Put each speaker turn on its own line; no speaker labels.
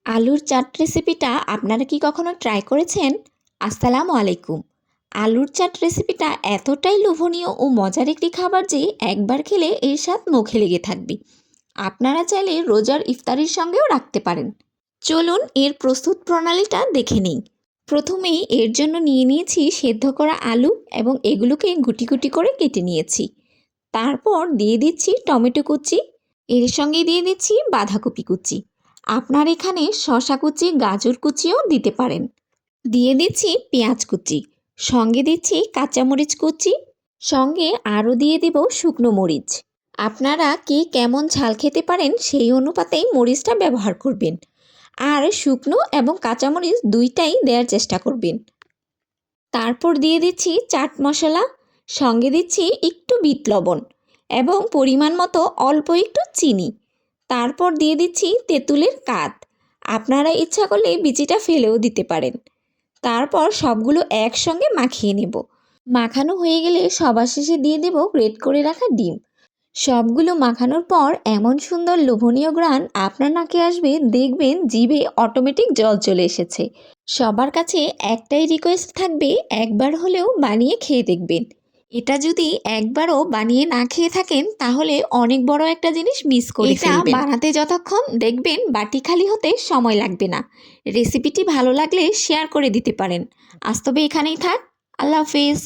আলুর চাট রেসিপিটা আপনারা কি কখনো ট্রাই করেছেন? আসসালামু আলাইকুম। আলুর চাট রেসিপিটা এতটাই লোভনীয় ও মজার একটি খাবার যে একবার খেলে এর স্বাদ মুখে লেগে থাকবে। আপনারা চাইলে রোজার ইফতারির সঙ্গেও রাখতে পারেন। চলুন এর প্রস্তুত প্রণালীটা দেখে নিই। প্রথমেই এর জন্য নিয়ে নিয়েছি সেদ্ধ করা আলু এবং এগুলোকে গুটি গুটি করে কেটে নিয়েছি। তারপর দিয়ে দিচ্ছি টমেটো কুচি, এর সঙ্গে দিয়ে দিচ্ছি বাঁধাকপি কুচি। আপনার এখানে শসা কুচি, গাজর কুচিও দিতে পারেন। দিয়ে দিচ্ছি পেঁয়াজ কুচি, সঙ্গে দিচ্ছি কাঁচামরিচ কুচি, সঙ্গে আরও দিয়ে দেব শুকনো মরিচ। আপনারা কে কেমন ঝাল খেতে পারেন সেই অনুপাতেই মরিচটা ব্যবহার করবেন। আর শুকনো এবং কাঁচামরিচ দুইটাই দেওয়ার চেষ্টা করবেন। তারপর দিয়ে দিচ্ছি চাট মশলা, সঙ্গে দিচ্ছি একটু বিট লবণ এবং পরিমাণ মতো অল্প একটু চিনি। তারপর দিয়ে দিচ্ছি তেঁতুলের কাত, আপনারা ইচ্ছা করলে বিচিটা ফেলেও দিতে পারেন। তারপর সবগুলো একসঙ্গে মাখিয়ে নেব। মাখানো হয়ে গেলে সবার শেষে দিয়ে দেব গ্রেট করে রাখা ডিম। সবগুলো মাখানোর পর এমন সুন্দর লোভনীয় ঘ্রাণ আপনার নাকে আসবে, দেখবেন জিভে অটোমেটিক জল চলে এসেছে। সবার কাছে একটাই রিকোয়েস্ট থাকবে, একবার হলেও বানিয়ে খেয়ে দেখবেন। এটা যদি একবারও বানিয়ে না খেয়ে থাকেন তাহলে অনেক বড় একটা জিনিস মিস করে ফেলবেন। এটা বানাতে যতক্ষণ দেখবেন বাটি খালি হতে সময় লাগবে না। রেসিপিটি ভালো লাগলে শেয়ার করে দিতে পারেন। আজ তবে এখানেই থাক। আল্লাহ হাফেজ।